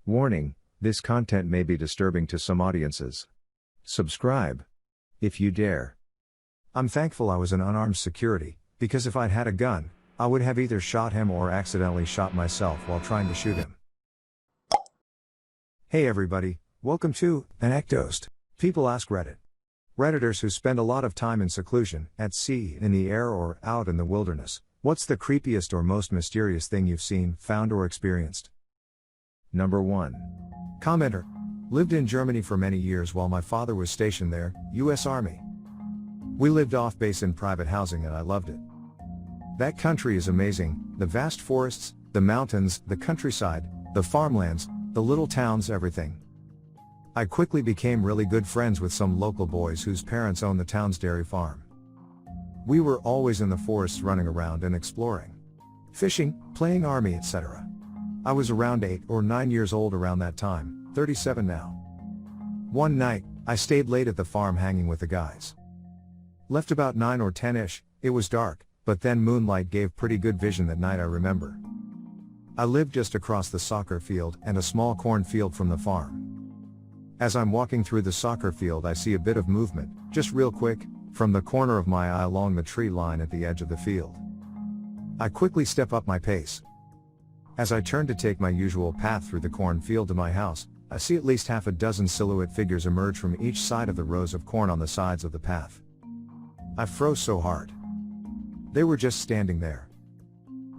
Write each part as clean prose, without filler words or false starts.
Warning, this content may be disturbing to some audiences. Subscribe. If you dare. I'm thankful I was an unarmed security, because if I'd had a gun, I would have either shot him or accidentally shot myself while trying to shoot him. Hey everybody, welcome to ANECDOSED. People ask Reddit. Redditors who spend a lot of time in seclusion, at sea, in the air or out in the wilderness. What's the creepiest or most mysterious thing you've seen, found or experienced? Number 1. Commenter. Lived in Germany for many years while my father was stationed there, US Army. We lived off base in private housing and I loved it. That country is amazing, the vast forests, the mountains, the countryside, the farmlands, the little towns, everything. I quickly became really good friends with some local boys whose parents owned the town's dairy farm. We were always in the forests running around and exploring. Fishing, playing army, etc. I was around 8 or 9 years old around that time, 37 now. One night, I stayed late at the farm hanging with the guys. Left about 9 or 10ish, it was dark, but then moonlight gave pretty good vision that night I remember. I lived just across the soccer field and a small cornfield from the farm. As I'm walking through the soccer field I see a bit of movement, just real quick, from the corner of my eye along the tree line at the edge of the field. I quickly step up my pace. As I turn to take my usual path through the cornfield to my house, I see at least half a dozen silhouette figures emerge from each side of the rows of corn on the sides of the path. I froze so hard. They were just standing there.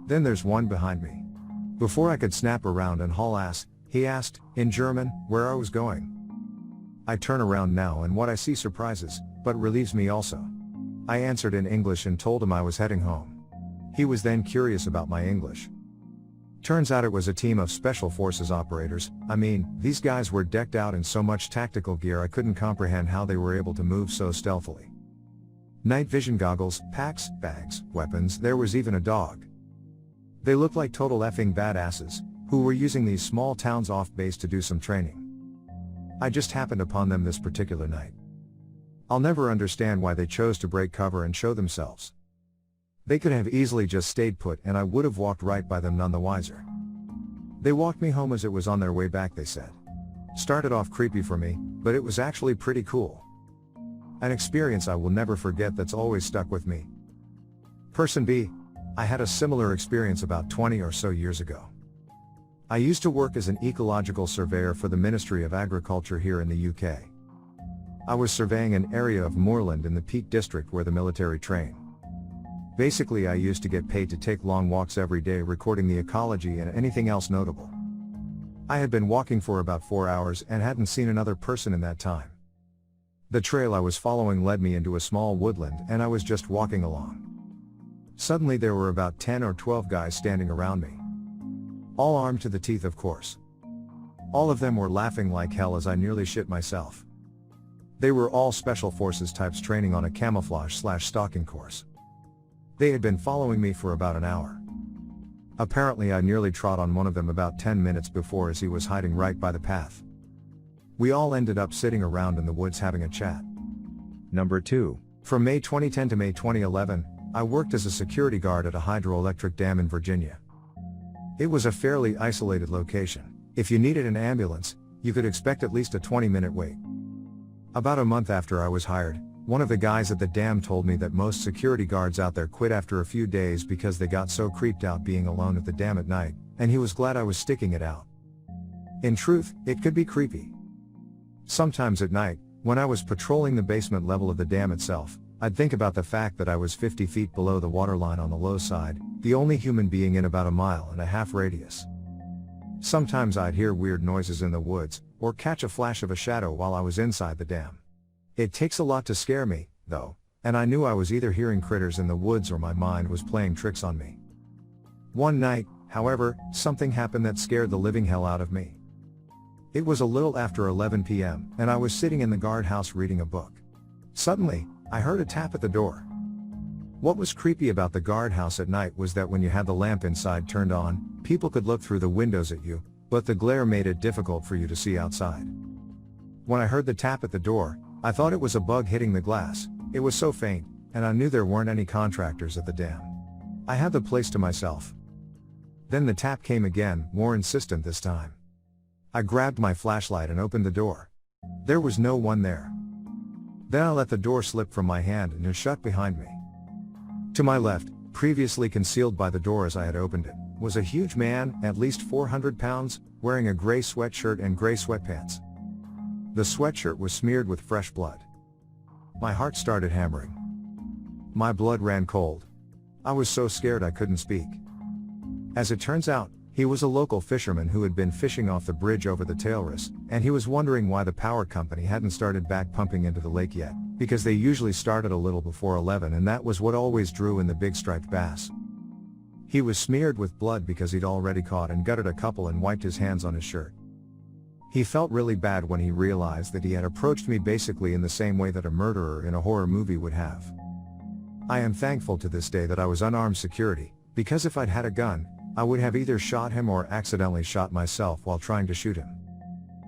Then there's one behind me. Before I could snap around and haul ass, he asked, in German, where I was going. I turn around now and what I see surprises, but relieves me also. I answered in English and told him I was heading home. He was then curious about my English. Turns out it was a team of special forces operators. I mean, these guys were decked out in so much tactical gear I couldn't comprehend how they were able to move so stealthily. Night vision goggles, packs, bags, weapons, there was even a dog. They looked like total effing badasses, who were using these small towns off base to do some training. I just happened upon them this particular night. I'll never understand why they chose to break cover and show themselves. They could have easily just stayed put and I would have walked right by them none the wiser. They walked me home as it was on their way back, they said. Started off creepy for me, but it was actually pretty cool. An experience I will never forget that's always stuck with me. Person B. I had a similar experience about 20 or so years ago. I used to work as an ecological surveyor for the Ministry of Agriculture here in the UK. I was surveying an area of moorland in the Peak District where the military train. Basically I used to get paid to take long walks every day recording the ecology and anything else notable. I had been walking for about 4 hours and hadn't seen another person in that time. The trail I was following led me into a small woodland and I was just walking along. Suddenly there were about 10 or 12 guys standing around me. All armed to the teeth, of course. All of them were laughing like hell as I nearly shit myself. They were all special forces types training on a camouflage/stalking course. They had been following me for about an hour. Apparently I nearly trod on one of them about 10 minutes before as he was hiding right by the path. We all ended up sitting around in the woods having a chat. Number 2. From May 2010 to May 2011, I worked as a security guard at a hydroelectric dam in Virginia. It was a fairly isolated location. If you needed an ambulance, you could expect at least a 20-minute wait. About a month after I was hired, one of the guys at the dam told me that most security guards out there quit after a few days because they got so creeped out being alone at the dam at night, and he was glad I was sticking it out. In truth, it could be creepy. Sometimes at night, when I was patrolling the basement level of the dam itself, I'd think about the fact that I was 50 feet below the waterline on the low side, the only human being in about a mile and a half radius. Sometimes I'd hear weird noises in the woods, or catch a flash of a shadow while I was inside the dam. It takes a lot to scare me, though, and I knew I was either hearing critters in the woods or my mind was playing tricks on me. One night, however, something happened that scared the living hell out of me. It was a little after 11 p.m., and I was sitting in the guardhouse reading a book. Suddenly, I heard a tap at the door. What was creepy about the guardhouse at night was that when you had the lamp inside turned on, people could look through the windows at you, but the glare made it difficult for you to see outside. When I heard the tap at the door, I thought it was a bug hitting the glass. It was so faint, and I knew there weren't any contractors at the dam. I had the place to myself. Then the tap came again, more insistent this time. I grabbed my flashlight and opened the door. There was no one there. Then I let the door slip from my hand and it shut behind me. To my left, previously concealed by the door as I had opened it, was a huge man, at least 400 pounds, wearing a gray sweatshirt and gray sweatpants. The sweatshirt was smeared with fresh blood. My heart started hammering. My blood ran cold. I was so scared I couldn't speak. As it turns out, he was a local fisherman who had been fishing off the bridge over the Tailrace, and he was wondering why the power company hadn't started back pumping into the lake yet, because they usually started a little before 11 and that was what always drew in the big striped bass. He was smeared with blood because he'd already caught and gutted a couple and wiped his hands on his shirt. He felt really bad when he realized that he had approached me basically in the same way that a murderer in a horror movie would have. I am thankful to this day that I was unarmed security, because if I'd had a gun, I would have either shot him or accidentally shot myself while trying to shoot him.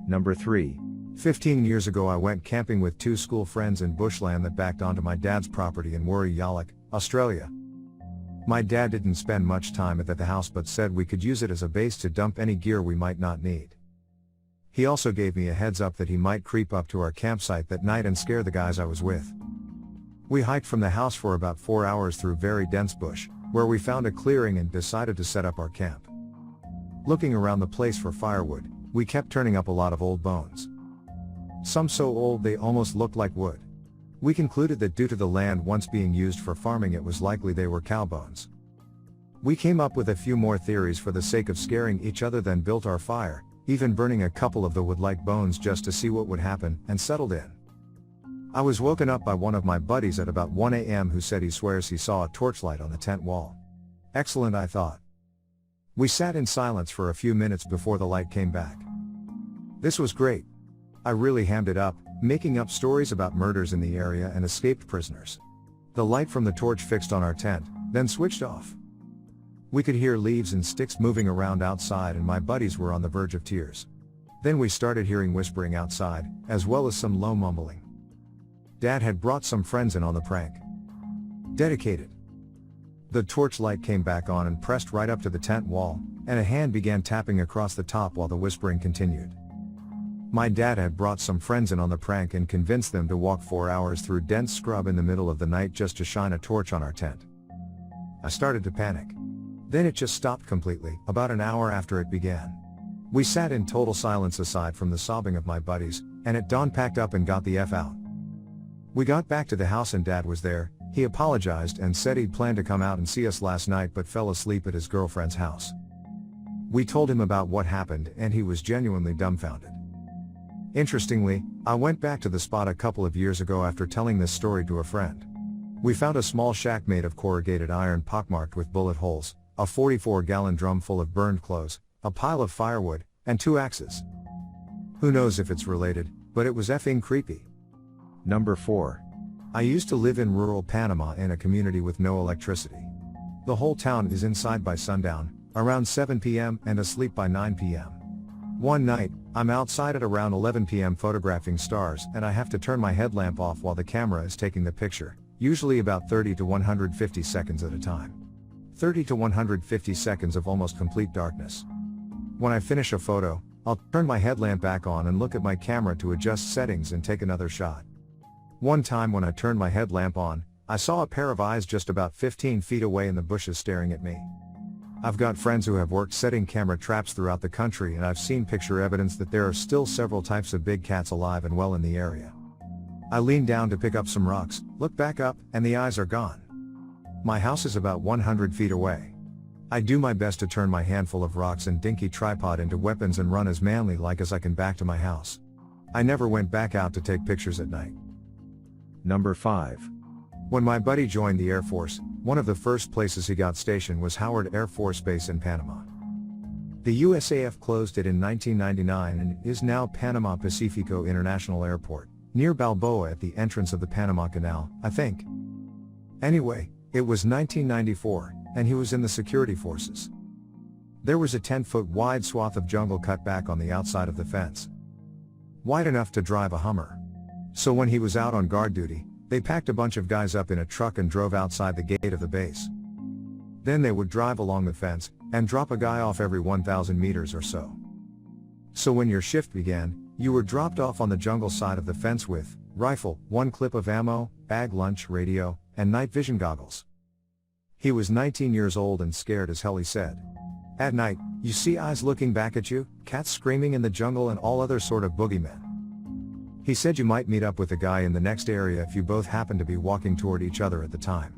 Number 3. 15 years ago I went camping with 2 school friends in bushland that backed onto my dad's property in Wurree Yallock, Australia. My dad didn't spend much time at the house but said we could use it as a base to dump any gear we might not need. He also gave me a heads up that he might creep up to our campsite that night and scare the guys I was with. We hiked from the house for about 4 hours through very dense bush, where we found a clearing and decided to set up our camp. Looking around the place for firewood, we kept turning up a lot of old bones. Some so old they almost looked like wood. We concluded that due to the land once being used for farming it was likely they were cow bones. We came up with a few more theories for the sake of scaring each other, then built our fire, even burning a couple of the wood-like bones just to see what would happen, and settled in. I was woken up by one of my buddies at about 1 a.m. who said he swears he saw a torchlight on the tent wall. Excellent, I thought. We sat in silence for a few minutes before the light came back. This was great. I really hammed it up, making up stories about murders in the area and escaped prisoners. The light from the torch fixed on our tent, then switched off. We could hear leaves and sticks moving around outside and my buddies were on the verge of tears. Then we started hearing whispering outside, as well as some low mumbling. Dad had brought some friends in on the prank. Dedicated. The torchlight came back on and pressed right up to the tent wall, and a hand began tapping across the top while the whispering continued. My dad had brought some friends in on the prank and convinced them to walk 4 hours through dense scrub in the middle of the night just to shine a torch on our tent. I started to panic. Then it just stopped completely, about an hour after it began. We sat in total silence aside from the sobbing of my buddies, and at dawn packed up and got the F out. We got back to the house and Dad was there. He apologized and said he'd planned to come out and see us last night but fell asleep at his girlfriend's house. We told him about what happened and he was genuinely dumbfounded. Interestingly, I went back to the spot a couple of years ago after telling this story to a friend. We found a small shack made of corrugated iron pockmarked with bullet holes, a 44-gallon drum full of burned clothes, a pile of firewood, and 2 axes. Who knows if it's related, but it was effing creepy. Number 4. I used to live in rural Panama in a community with no electricity. The whole town is inside by sundown, around 7 p.m. and asleep by 9 p.m. One night, I'm outside at around 11 p.m. photographing stars and I have to turn my headlamp off while the camera is taking the picture, usually about 30 to 150 seconds at a time. 30 to 150 seconds of almost complete darkness. When I finish a photo, I'll turn my headlamp back on and look at my camera to adjust settings and take another shot. One time when I turned my headlamp on, I saw a pair of eyes just about 15 feet away in the bushes staring at me. I've got friends who have worked setting camera traps throughout the country and I've seen picture evidence that there are still several types of big cats alive and well in the area. I leaned down to pick up some rocks, look back up, and the eyes are gone. My house is about 100 feet away. I do my best to turn my handful of rocks and dinky tripod into weapons and run as manly-like as I can back to my house. I never went back out to take pictures at night. Number 5. When my buddy joined the Air Force, one of the first places he got stationed was Howard Air Force Base in Panama. The USAF closed it in 1999 and it is now Panama Pacifico International Airport, near Balboa at the entrance of the Panama Canal, I think. Anyway, it was 1994, and he was in the security forces. There was a 10-foot wide swath of jungle cut back on the outside of the fence. Wide enough to drive a Hummer. So when he was out on guard duty, they packed a bunch of guys up in a truck and drove outside the gate of the base. Then they would drive along the fence, and drop a guy off every 1,000 meters or so. So when your shift began, you were dropped off on the jungle side of the fence with rifle, 1 clip of ammo, bag lunch, radio, and night vision goggles. He was 19 years old and scared as hell, he said. At night, you see eyes looking back at you, cats screaming in the jungle and all other sort of boogeymen. He said you might meet up with a guy in the next area if you both happened to be walking toward each other at the time.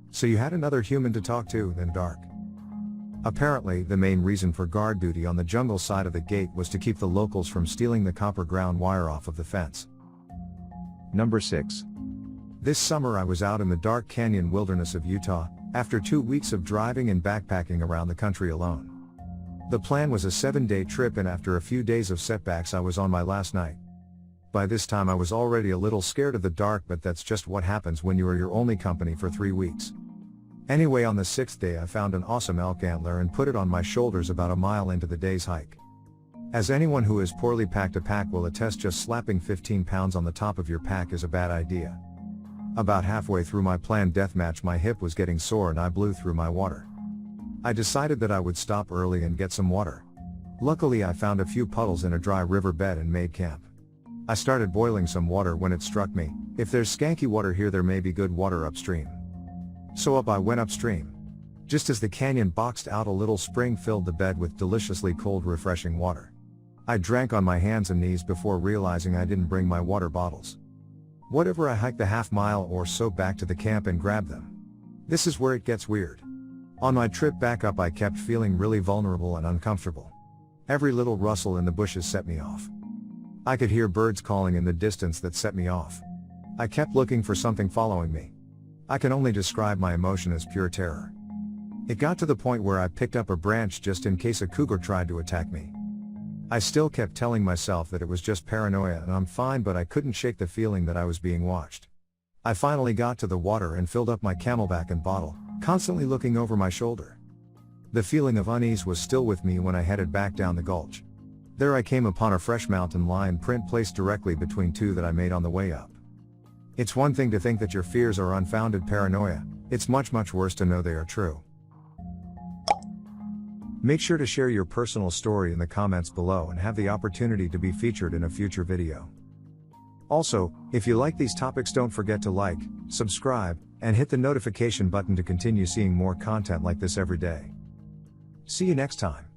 So you had another human to talk to in the dark. Apparently, the main reason for guard duty on the jungle side of the gate was to keep the locals from stealing the copper ground wire off of the fence. Number 6. This summer I was out in the dark canyon wilderness of Utah, after 2 weeks of driving and backpacking around the country alone. The plan was a 7-day trip, and after a few days of setbacks I was on my last night. By this time I was already a little scared of the dark, but that's just what happens when you are your only company for 3 weeks. Anyway, on the 6th day I found an awesome elk antler and put it on my shoulders about a mile into the day's hike. As anyone who has poorly packed a pack will attest, just slapping 15 pounds on the top of your pack is a bad idea. About halfway through my planned deathmatch my hip was getting sore and I blew through my water. I decided that I would stop early and get some water. Luckily I found a few puddles in a dry riverbed and made camp. I started boiling some water when it struck me, if there's skanky water here there may be good water upstream. So up I went upstream. Just as the canyon boxed out, a little spring filled the bed with deliciously cold refreshing water. I drank on my hands and knees before realizing I didn't bring my water bottles. Whatever, I hiked the half-mile or so back to the camp and grabbed them. This is where it gets weird. On my trip back up I kept feeling really vulnerable and uncomfortable. Every little rustle in the bushes set me off. I could hear birds calling in the distance that set me off. I kept looking for something following me. I can only describe my emotion as pure terror. It got to the point where I picked up a branch just in case a cougar tried to attack me. I still kept telling myself that it was just paranoia and I'm fine, but I couldn't shake the feeling that I was being watched. I finally got to the water and filled up my Camelback and bottle, constantly looking over my shoulder. The feeling of unease was still with me when I headed back down the gulch. There I came upon a fresh mountain lion print placed directly between 2 that I made on the way up. It's one thing to think that your fears are unfounded paranoia, it's much worse to know they are true. Make sure to share your personal story in the comments below and have the opportunity to be featured in a future video. Also, if you like these topics, don't forget to like, subscribe, and hit the notification button to continue seeing more content like this every day. See you next time.